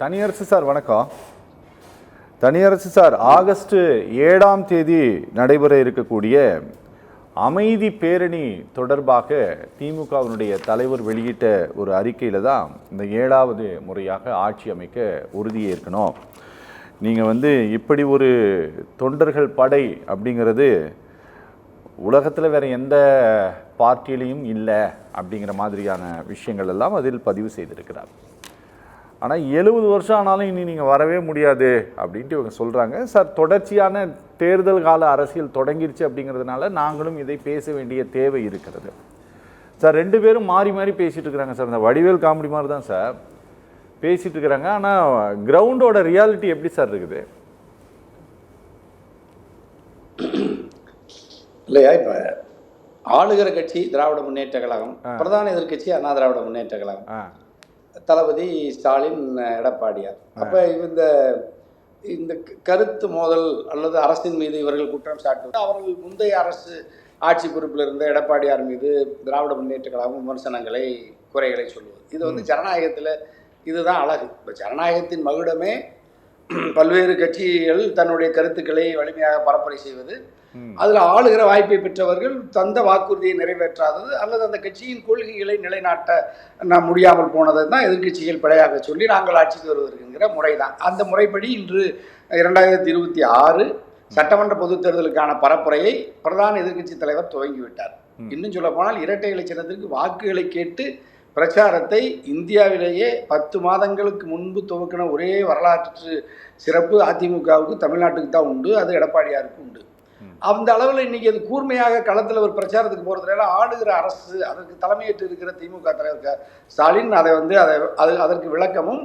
தனியரசு sir வணக்கம். தனியரசு sir, August 7ஆம் தேதி நடைபெற இருக்கக்கூடிய அமைதி பேரணி தொடர்பாக திமுகவினுடைய தலைவர் வெளியிட்ட ஒரு அறிக்கையில் தான் இந்த 7வது முறையாக ஆட்சி அமைக்க உறுதியேற்கணும். நீங்கள் இப்படி ஒரு தொண்டர்கள் படை அப்படிங்கிறது உலகத்தில் வேறு எந்த பார்ட்டியிலையும் இல்லை அப்படிங்கிற மாதிரியான விஷயங்கள் எல்லாம் அதில் பதிவு செய்திருக்கிறார். ஆனால் 70 வருஷம் ஆனாலும் இனி நீங்கள் வரவே முடியாது அப்படின்ட்டு இவங்க சொல்கிறாங்க. சார், தொடர்ச்சியான தேர்தல் கால அரசியல் தொடங்கிருச்சு அப்படிங்கிறதுனால நாங்களும் இதை பேச வேண்டிய தேவை இருக்கிறது. சார், ரெண்டு பேரும் மாறி மாறி பேசிகிட்டு இருக்கிறாங்க சார். இந்த வடிவேல் காமெடி மாதிரி தான் சார் பேசிகிட்டு இருக்கிறாங்க. ஆனால் கிரவுண்டோட ரியாலிட்டி எப்படி சார் இருக்குது? இல்லையா, இப்போ ஆளுகிற கட்சி திராவிட முன்னேற்ற கழகம், பிரதான எதிர்கட்சி அண்ணா திராவிட முன்னேற்ற கழகம், தளபதி ஸ்டாலின், எடப்பாடியார். அப்போ இந்த கருத்து மோதல் அல்லது அரசின் மீது இவர்கள் குற்றம் சாட்டுவது, அவர்கள் முந்தைய அரசு ஆட்சி பொறுப்பில் இருந்த எடப்பாடியார் மீது திராவிட முன்னேற்ற கழகம் விமர்சனங்களை, குறைகளை சொல்வது, இது ஜனநாயகத்தில் இதுதான் அழகு. இப்போ ஜனநாயகத்தின் மகுடமே பல்வேறு கட்சிகள் தன்னுடைய கருத்துக்களை வலிமையாக பரப்புரை செய்வது, அதில் ஆளுகிற வாய்ப்பை பெற்றவர்கள் தந்த வாக்குறுதியை நிறைவேற்றாதது அல்லது அந்த கட்சியின் கொள்கைகளை நிலைநாட்ட முடியாமல் போனதை தான் எதிர்கட்சிகள் பிழையாக சொல்லி நாங்கள் ஆட்சிக்கு வருவதற்குங்கிற முறை தான். அந்த முறைப்படி இன்று 2026 சட்டமன்ற பொதுத் தேர்தலுக்கான பரப்புரையை பிரதான எதிர்கட்சி தலைவர் துவங்கிவிட்டார். இன்னும் சொல்ல போனால் இரட்டை இலை சின்னத்திற்கு வாக்குகளை கேட்டு பிரச்சாரத்தை இந்தியாவிலேயே 10 மாதங்களுக்கு முன்பு துவக்கின ஒரே வரலாற்று சிறப்பு அதிமுகவுக்கு, தமிழ்நாட்டுக்கு தான் உண்டு. அது எடப்பாடியாருக்கு உண்டு. அந்த அளவில் இன்னைக்கு அது கூர்மையாக களத்தில் ஒரு பிரச்சாரத்துக்கு போகிறதுனால ஆளுகிற அரசு, அதற்கு தலைமையேற்று இருக்கிற திமுக தலைவர் ஸ்டாலின் அதற்கு விளக்கமும்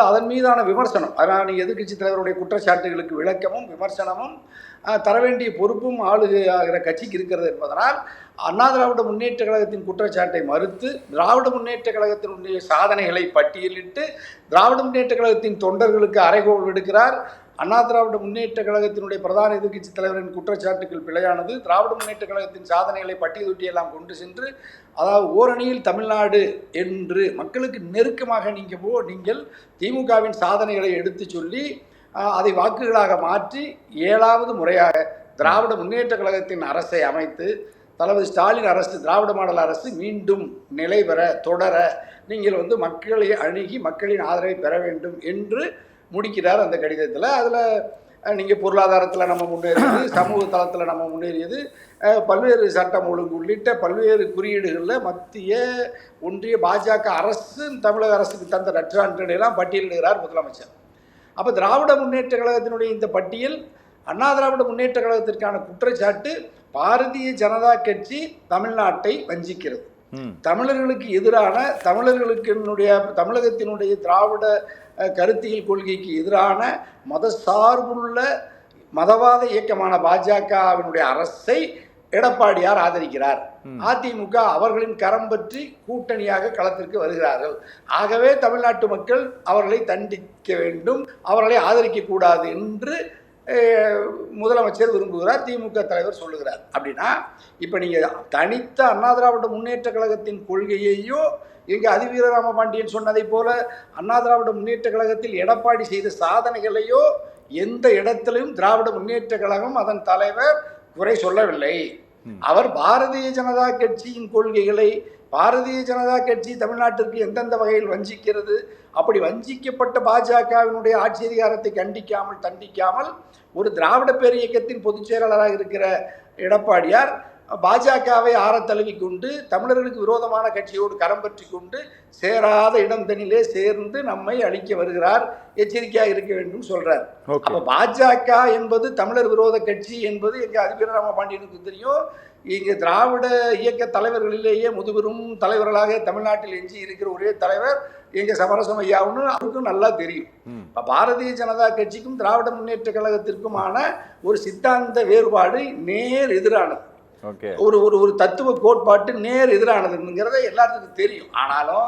அதன் மீதான விமர்சனம், அதனால் நீங்கள் எதிர்கட்சி தலைவருடைய குற்றச்சாட்டுகளுக்கு விளக்கமும் விமர்சனமும் தர வேண்டிய பொறுப்பும் ஆளுகிற கட்சிக்கு இருக்கிறது என்பதனால் அண்ணா திராவிட முன்னேற்ற கழகத்தின் குற்றச்சாட்டை மறுத்து திராவிட முன்னேற்ற கழகத்தினுடைய சாதனைகளை பட்டியலிட்டு திராவிட முன்னேற்ற கழகத்தின் தொண்டர்களுக்கு அறைகோல் விடுக்கிறார். அண்ணா திராவிட முன்னேற்ற கழகத்தினுடைய பிரதான எதிர்கட்சி தலைவரின் குற்றச்சாட்டுகள் பிழையானது, திராவிட முன்னேற்ற கழகத்தின் சாதனைகளை பட்டியலிட்டியெல்லாம் கொண்டு சென்று, அதாவது ஓரணியில் தமிழ்நாடு என்று மக்களுக்கு நெருக்கமாக நீங்கள் திமுகவின் சாதனைகளை எடுத்து சொல்லி அதை வாக்குகளாக மாற்றி 7வது முறையாக திராவிட முன்னேற்ற கழகத்தின் அரசை அமைத்து தளபதி ஸ்டாலின் அரசு, திராவிட மாடல் அரசு மீண்டும் நிலை பெற தொடர நீங்கள் மக்களை அணுகி மக்களின் ஆதரவை பெற வேண்டும் என்று முடிக்கிறார் அந்த கடிதத்தில். அதில் நீங்கள் பொருளாதாரத்தில் நம்ம முன்னேறியது, சமூக தளத்தில் நம்ம முன்னேறியது, பல்வேறு சட்டம் ஒழுங்கு உள்ளிட்ட பல்வேறு குறியீடுகளில் மத்திய ஒன்றிய பாஜக அரசு தமிழக அரசுக்கு தந்த நற்சான்றுகளெல்லாம் பட்டியலிடுகிறார் முதலமைச்சர். அப்போ திராவிட முன்னேற்ற கழகத்தினுடைய இந்த பட்டியல், அண்ணா திராவிட முன்னேற்ற கழகத்திற்கான குற்றச்சாட்டு, பாரதிய ஜனதா கட்சி தமிழ்நாட்டை வஞ்சிக்கிறது, தமிழர்களுக்கு எதிரான, தமிழகத்தினுடைய திராவிட கருத்தியல் கொள்கைக்கு எதிரான மதசார்புள்ள மதவாத இயக்கமான பாஜகவினுடைய அரசை எடப்பாடியார் ஆதரிக்கிறார். அதிமுக அவர்களின் கரம் பற்றி கூட்டணியாக களத்திற்கு வருகிறார்கள். ஆகவே தமிழ்நாட்டு மக்கள் அவர்களை தண்டிக்க வேண்டும், அவர்களை ஆதரிக்க கூடாது என்று முதலமைச்சர் விரும்புகிறார், திமுக தலைவர் சொல்லுகிறார். அப்படின்னா இப்போ நீங்கள் தனித்த அண்ணா திராவிட முன்னேற்ற கழகத்தின் கொள்கையையோ இங்கே அதிவீரராம பாண்டியன் சொன்னதை போல அண்ணா திராவிட முன்னேற்ற கழகத்தில் எடப்பாடி செய்த சாதனைகளையோ எந்த இடத்திலும் திராவிட முன்னேற்ற கழகம் அதன் தலைவர் குறை சொல்லவில்லை. அவர் பாரதிய ஜனதா கட்சியின் கொள்கைகளை, பாரதிய ஜனதா கட்சி தமிழ்நாட்டிற்கு எந்தெந்த வகையில் வஞ்சிக்கிறது, அப்படி வஞ்சிக்கப்பட்ட பாஜகவினுடைய ஆட்சி அதிகாரத்தை கண்டிக்காமல் தண்டிக்காமல் ஒரு திராவிட பேர் இயக்கத்தின் பொதுச் செயலாளராக இருக்கிற எடப்பாடியார் பாஜகவை ஆற தழுவி கொண்டு தமிழர்களுக்கு விரோதமான கட்சியோடு கரம் பற்றி கொண்டு சேராத இடம் தனிலே சேர்ந்து நம்மை அழிக்க வருகிறார், எச்சரிக்கையாக இருக்க வேண்டும் சொல்றார். அப்ப பாஜக என்பது தமிழர் விரோத கட்சி என்பது எங்க அதிபீரராம பாண்டியனுக்கு தெரியும். இங்கே திராவிட இயக்க தலைவர்களிலேயே முதுபெரும் தலைவர்களாக தமிழ்நாட்டில் எஞ்சி இருக்கிற ஒரே தலைவர் எங்க சமரசம் ஐயாவுன்னு அவருக்கும் நல்லா தெரியும். பாரதிய ஜனதா கட்சிக்கும் திராவிட முன்னேற்ற கழகத்திற்குமான ஒரு சித்தாந்த வேறுபாடு நேர் எதிரானது, ஒரு ஒரு தத்துவ கோட்பாட்டு நேர் எதிரானதுங்கிறத எல்லாத்துக்கும் தெரியும். ஆனாலும்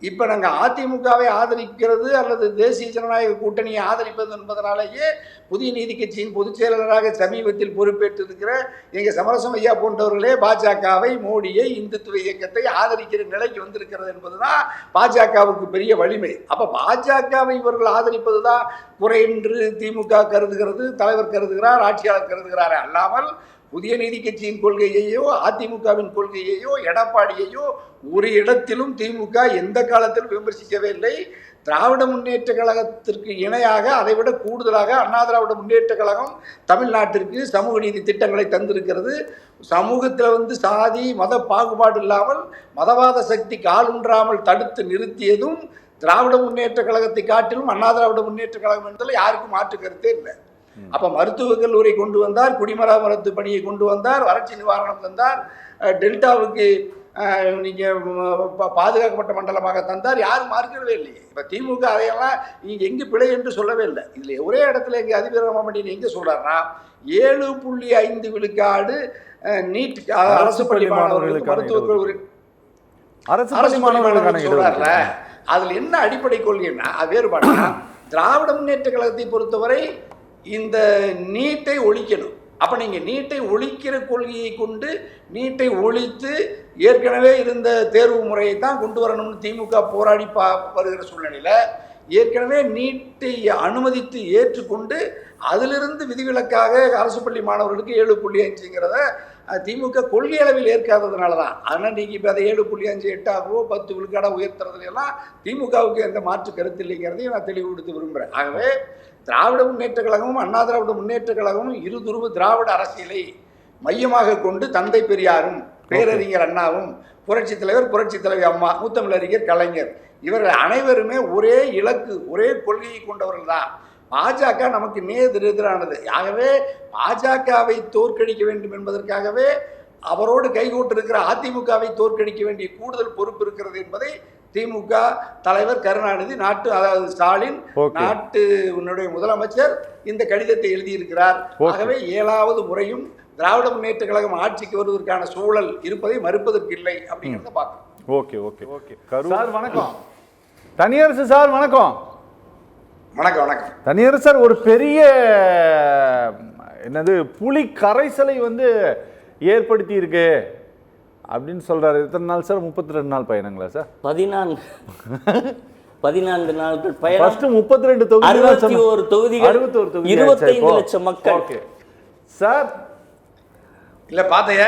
இப்போ நாங்கள் அதிமுகவை ஆதரிக்கிறது அல்லது தேசிய ஜனநாயக கூட்டணியை ஆதரிப்பது என்பதனாலேயே புதிய நீதி கட்சியின் பொதுச் செயலாளராக சமீபத்தில் பொறுப்பேற்றிருக்கிற எங்கள் சமரசம் ஐயா போன்றவர்களே பாஜகவை, மோடியை, இந்துத்துவ இயக்கத்தை ஆதரிக்கிற நிலைக்கு வந்திருக்கிறது என்பதுதான் பாஜகவுக்கு பெரிய வலிமை. அப்போ பாஜகவை இவர்கள் ஆதரிப்பது தான் குறை என்று திமுக கருதுகிறது, தலைவர் கருதுகிறார், ஆட்சியாளர் கருதுகிறாரே அல்லாமல் புதிய நீதி கட்சியின் கொள்கையையோ அதிமுகவின் கொள்கையையோ எடப்பாடியையோ ஒரு இடத்திலும் திமுக எந்த காலத்திலும் விமர்சிக்கவே இல்லை. திராவிட முன்னேற்ற கழகத்திற்கு இணையாக அதைவிட கூடுதலாக அண்ணா திராவிட முன்னேற்ற கழகம் தமிழ்நாட்டிற்கு சமூக நீதி திட்டங்களை தந்திருக்கிறது. சமூகத்தில் சாதி மத பாகுபாடு இல்லாமல் மதவாத சக்தி காலுன்றாமல் தடுத்து நிறுத்தியதும் திராவிட முன்னேற்ற கழகத்தை காட்டிலும் அண்ணா திராவிட முன்னேற்ற கழகம் என்பதில் யாருக்கும் மாற்று கருத்தே இல்லை. அப்போ மருத்துவக் கல்லூரி கொண்டு வந்தார், குடிமராமத்து பணியை கொண்டு வந்தார், வறட்சி நிவாரணம் தந்தார், டெல்டாவுக்கு நீங்கள் பாதுகாக்கப்பட்ட மண்டலமாக தந்தார், யாரும் மாறுக்கவே இல்லையே. இப்போ திமுக அதையெல்லாம் நீங்கள் எங்கே பிழை என்று சொல்லவே இல்லை. இதில் ஒரே இடத்துல எங்கள் அதிபர் ராமமணியன் எங்கே சொல்கிறாருன்னா 7.5 விழுக்காடு நீட் அரசு பள்ளி மாணவர்களுக்கு மருத்துவக் கல்லூரி அரசு மாணவர்களுக்கு சொல்கிறார்ல, அதில் என்ன அடிப்படை கொள்கைன்னா வேறுபாடுனா திராவிட முன்னேற்ற கழகத்தை பொறுத்தவரை இந்த நீட்டை ஒழிக்கணும். அப்போ நீங்கள் நீட்டை ஒழிக்கிற கொள்கையை கொண்டு நீட்டை ஒழித்து ஏற்கனவே இருந்த தேர்வு முறையை தான் கொண்டு வரணும்னு திமுக போராடி வருகிற சூழ்நிலையில் ஏற்கனவே நீட்டை அனுமதித்து ஏற்றுக்கொண்டு அதிலிருந்து விதிவிலக்காக அரசு பள்ளி மாணவர்களுக்கு 7.5ங்கிறத திமுக கொள்கை அளவில் ஏற்காததுனால தான். அதனால் நீங்கள் இப்போ அதை 7.5 8ஆகவோ 10 விழுக்காடாக உயர்த்துறதுலாம் திமுகவுக்கு எந்த மாற்று கருத்து இல்லைங்கிறதையும் நான் தெளிவுபடுத்த விரும்புகிறேன். ஆகவே திராவிட முன்னேற்ற கழகமும் அண்ணா திராவிட முன்னேற்ற கழகமும் இருதுருவ திராவிட அரசியலை மையமாக கொண்டு தந்தை பெரியாரும் பேரறிஞர் அண்ணாவும் புரட்சித் தலைவர் புரட்சித் தலைவி அம்மா முத்தமிழறிஞர் கலைஞர் இவர்கள் அனைவருமே ஒரே இலக்கு ஒரே கொள்கையை கொண்டவர்கள் தான். பாஜக நமக்கு எதிரானது. ஆகவே பாஜகவை தோற்கடிக்க வேண்டும் என்பதற்காகவே அவரோடு கைகோட்டிருக்கிற அதிமுகவை தோற்கடிக்க வேண்டிய கூடுதல் பொறுப்பு இருக்கிறது என்பதை திமுக தலைவர் கருணாநிதி அதாவது ஸ்டாலின் நாட்டு உன்னுடைய முதலமைச்சர் இந்த கடிதத்தை எழுதியிருக்கிறார். ஆகவே 7வது முறையும் திராவிட முன்னேற்ற கழகம் ஆட்சிக்கு வருவதற்கான சூழல் இருப்பதை மறுப்பதற்கு இல்லை அப்படிங்கிறத பார்க்கணும். ஓகே ஓகே ஓகே சார் வணக்கம். தனியரசு சார் வணக்கம். வணக்கம் வணக்கம். தனியரசு சார் ஒரு பெரிய என்னது புலி கரைசலை ஏற்படுத்தி இருக்கு அப்படின்னு சொல்றாரு. எத்தனை நாள் சார்? 32 நாள் பயணங்களா சார்? 14 நாட்கள் பயணம். ஃபர்ஸ்ட் 32 தொகுதி, 61 தொகுதிகள், 25 லட்சம் மக்கள். ஓகே சார், இல்ல பாத்தையா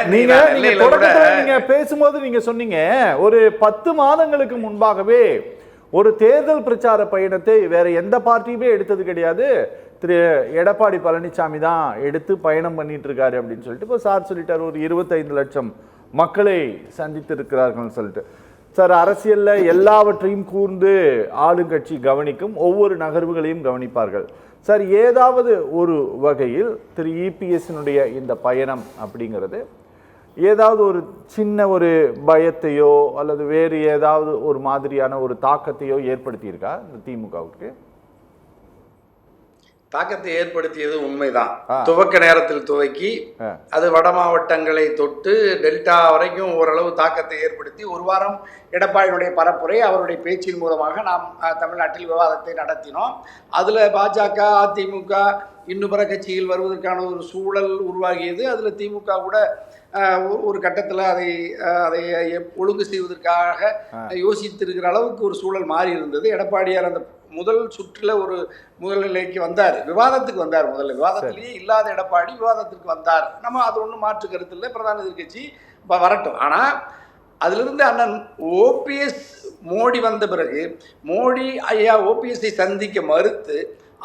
நீங்க பேசும்போது நீங்க சொன்னீங்க ஒரு 10 மாதங்களுக்கு முன்பாகவே ஒரு தேர்தல் பிரச்சார பயணத்தை வேற எந்த பார்ட்டியுமே எடுத்தது கிடையாது, திரு எடப்பாடி பழனிசாமி தான் எடுத்து பயணம் பண்ணிட்டு இருக்காரு அப்படின்னு சொல்லிட்டு இப்போ சார் சொல்லிட்டார் ஒரு 25 லட்சம் மக்களை சந்தித்து இருக்கிறார்கள் சொல்லிட்டு. சார், அரசியல்ல எல்லாவற்றையும் கூர்ந்து ஆளுங்கட்சி கவனிக்கும், ஒவ்வொரு நகர்வுகளையும் கவனிப்பார்கள். சார், ஏதாவது ஒரு வகையில் திரு இபிஎஸ்னுடைய இந்த பயணம் அப்படிங்கிறது ஏதாவது ஒரு சின்ன ஒரு பயத்தையோ அல்லது வேறு ஏதாவது ஒரு மாதிரியான ஒரு தாக்கத்தையோ ஏற்படுத்தியிருக்கா இந்த திமுகவுக்கு? தாக்கத்தை ஏற்படுத்தியது உண்மைதான். துவக்க நேரத்தில் துவக்கி அது வட மாவட்டங்களை தொட்டு டெல்டா வரைக்கும் ஓரளவு தாக்கத்தை ஏற்படுத்தி ஒரு வாரம் எடப்பாடியுடைய பரப்புரை அவருடைய பேச்சின் மூலமாக நாம் தமிழ்நாட்டில் விவாதத்தை நடத்தினோம். அதில் பாஜக அதிமுக இன்னும் பிற கட்சியில் வருவதற்கான ஒரு சூழல் உருவாகியது. அதில் திமுக கூட ஒரு கட்டத்தில் அதை ஒழுங்கு செய்வதற்காக யோசித்திருக்கிற அளவுக்கு ஒரு சூழல் மாறி இருந்தது. எடப்பாடியார் அந்த முதல் சுற்றில் ஒரு முதல் நிலைக்கு வந்தார், விவாதத்துக்கு வந்தார். முதல்ல விவாதத்திலேயே இல்லாத எடப்பாடி விவாதத்திற்கு வந்தார். நம்ம அது ஒன்றும் மாற்று கருத்து இல்லை, பிரதான எதிர்கட்சி வரட்டும். ஆனால் அதிலிருந்து அண்ணன் ஓபிஎஸ் மோடி வந்த பிறகு மோடி ஐயா ஓபிஎஸ்ஐ சந்திக்க மறுத்து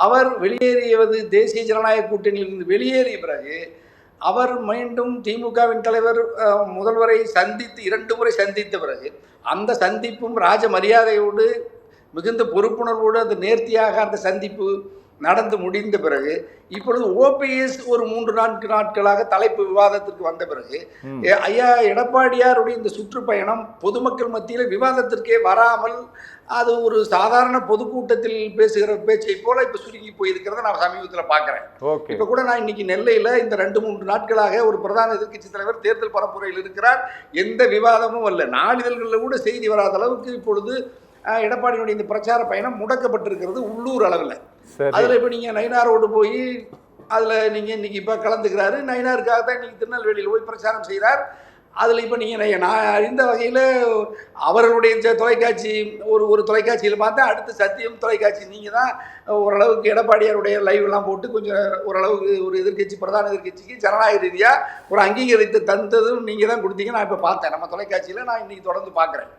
அவர் வெளியேறியது தேசிய ஜனநாயக கூட்டணியிலிருந்து வெளியேறிய பிறகு அவர் மீண்டும் திமுகவின் தலைவர் முதல்வரை சந்தித்து 2 முறை சந்தித்த பிறகு அந்த சந்திப்பும் ராஜ மரியாதையோடு மிகுந்த பொறுப்புணர்வோடு அந்த நேர்த்தியாக அந்த சந்திப்பு நடந்து முடிந்த பிறகு இப்பொழுது ஓபிஎஸ் ஒரு 3-4 நாட்களாக தலைப்பு விவாதத்திற்கு வந்த பிறகு ஐயா எடப்பாடியாருடைய இந்த சுற்றுப்பயணம் பொதுமக்கள் மத்தியில் விவாதத்திற்கே வராமல் அது ஒரு சாதாரண பொதுக்கூட்டத்தில் பேசுகிற பேச்சை போல இப்போ சுருங்கி போயிருக்கிறத நான் சமீபத்தில் பார்க்குறேன். இப்போ கூட நான் இன்னைக்கு நெல்லையில் இந்த 2-3 நாட்களாக ஒரு பிரதான எதிர்க்கட்சி தலைவர் தேர்தல் பரப்புரையில் இருக்கிறார். எந்த விவாதமும் அல்ல, நாளிதழ்களில் கூட செய்தி வராத அளவுக்கு இப்பொழுது எடப்பாடியினுடைய இந்த பிரச்சார பயணம் முடக்கப்பட்டிருக்கிறது உள்ளூர் அளவில். சரி. அதில் இப்போ நீங்கள் நயினாரோடு போய் அதில் நீங்கள் இன்னைக்கு இப்போ கலந்துக்கிறாரு. நயினாருக்காக தான் இன்னைக்கு திருநெல்வேலியில் போய் பிரச்சாரம் செய்கிறார். அதில் இப்போ நீங்கள் நான் அறிந்த வகையில் அவர்களுடைய தொலைக்காட்சி ஒரு தொலைக்காட்சியில் பார்த்தா அடுத்து சத்தியம் தொலைக்காட்சி நீங்கள் தான் ஓரளவுக்கு எடப்பாடியாருடைய லைவ்லாம் போட்டு கொஞ்சம் ஓரளவுக்கு ஒரு எதிர்க்கட்சி பிரதான எதிர்க்கட்சிக்கு ஜனநாயக ரீதியாக ஒரு அங்கீகரித்து தந்ததும் நீங்கள் தான் கொடுத்தீங்க. நான் இப்போ பார்த்தேன் நம்ம தொலைக்காட்சியில், நான் இன்றைக்கி தொடர்ந்து பார்க்குறேன்.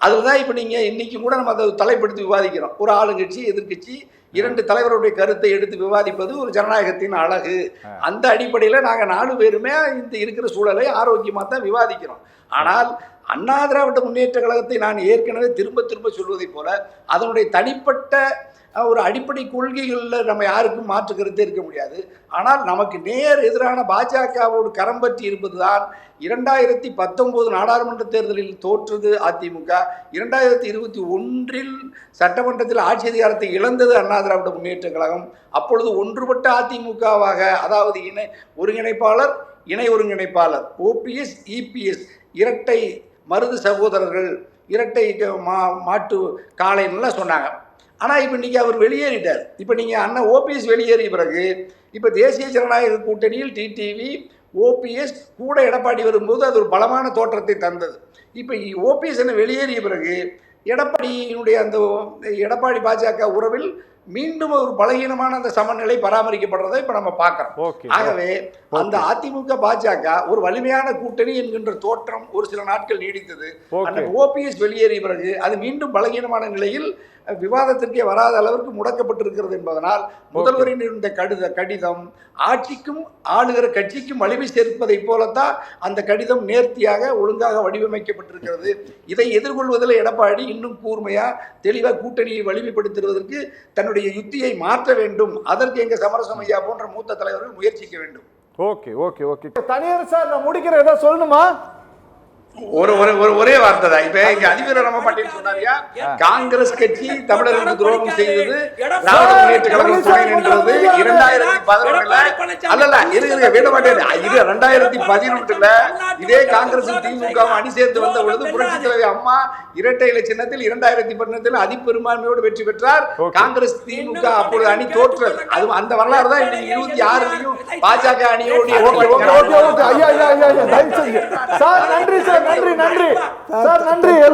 அதில் தான் இப்போ நீங்கள் இன்றைக்கி கூட நம்ம அதை தலைப்படுத்தி விவாதிக்கிறோம். ஒரு ஆளுங்கட்சி எதிர்க்கட்சி இரண்டு தலைவருடைய கருத்தை எடுத்து விவாதிப்பது ஒரு ஜனநாயகத்தின் அழகு. அந்த அடிப்படையில் நாங்கள் 4 பேருமே இந்த இருக்கிற சூழலை ஆரோக்கியமாக தான் விவாதிக்கிறோம். ஆனால் அண்ணா திராவிட முன்னேற்ற கழகத்தை நான் ஏற்கனவே திரும்ப திரும்ப சொல்வதைப் போல அதனுடைய தனிப்பட்ட ஒரு அடிப்படை கொள்கைகளில் நம்ம யாருக்கும் மாற்று கருத்தே இருக்க முடியாது. ஆனால் நமக்கு நேர் எதிரான பாஜகவோடு கரம் பற்றி இருப்பது தான் 2019 நாடாளுமன்ற தேர்தலில் தோற்றது அதிமுக, 2021 சட்டமன்றத்தில் ஆட்சி அதிகாரத்தை இழந்தது அண்ணா திராவிட முன்னேற்ற கழகம். அப்பொழுது ஒன்றுபட்ட அதிமுகவாக, அதாவது ஒருங்கிணைப்பாளர் இணை ஒருங்கிணைப்பாளர் ஓபிஎஸ் இபிஎஸ் இரட்டை மருது சகோதரர்கள், இரட்டை மாட்டு காளைன்னெலாம் சொன்னாங்க. ஆனால் இப்போ இன்றைக்கி அவர் வெளியேறிட்டார். இப்போ நீங்கள் அண்ணன் ஓபிஎஸ் வெளியேறிய பிறகு இப்போ தேசிய ஜனநாயக கூட்டணியில் டிடிவி ஓபிஎஸ் கூட எடப்பாடி வரும்போது அது ஒரு பலமான தோற்றத்தை தந்தது. இப்போ ஓபிஎஸ் என்ன வெளியேறிய பிறகு எடப்பாடியினுடைய அந்த எடப்பாடி பாஜக உறவில் மீண்டும் ஒரு பலகீனமான அந்த சமநிலை பராமரிக்கப்படுறதை இப்போ நம்ம பார்க்குறோம். ஆகவே அந்த அதிமுக பாஜக ஒரு வலிமையான கூட்டணி என்கின்ற தோற்றம் ஒரு சில நாட்கள் நீடித்தது. அந்த ஓபிஎஸ் வெளியேறிய பிறகு அது மீண்டும் பலகீனமான நிலையில் விவாதத்திற்கே வராத அளவிற்கு முடக்கப்பட்டிருக்கிறது என்பதனால் முதல்வரின் இந்த கடிதம் ஆட்சிக்கும் ஆளுகிற கட்சிக்கும் வலிமை சேர்ப்பதை போலத்தான் அந்த கடிதம் நேர்த்தியாக ஒழுங்காக வடிவமைக்கப்பட்டிருக்கிறது. இதை எதிர்கொள்வதில் எடப்பாடி இன்னும் கூர்மையா தெளிவாக கூட்டணியை வலிமைப்படுத்துவதற்கு தன்னுடைய யுத்தியை மாற்ற வேண்டும். அதற்கு எங்க சமரசம் ஐயா போன்ற மூத்த தலைவர்கள் முயற்சிக்க வேண்டும். Okay okay okay. தனியார் சார், நான் முடிக்கிறேன், ஏதாவது சொல்லணுமா? ஒரே வார்த்தை தான். இப்ப இங்க அதிபர் நம்ம பாட்டீல் சொன்னாரியா, காங்கிரஸ் கட்சி தமிழர்களுக்கு துரோகம் செய்தது, திராவிட முன்னேற்ற கழகம் துணை நின்றது 2011 அல்ல இருக்க விட மாட்டேன். இது 2011 இதே காங்கிரஸ் திமுக அணி சேர்ந்து வந்த பொழுது புரட்சி தலைவி அம்மா இரட்டை இலை சின்னத்தில் 2018 அதிபெரும்பான்மையோடு வெற்றி பெற்றார். காங்கிரஸ் திமுக அப்பொழுது அணி தோற்றது. அது அந்த வரலாறு தான் இன்னைக்கு 26 பாஜக அணியோடு. நன்றி சார், நன்றி சார், நன்றி சார், நன்றி.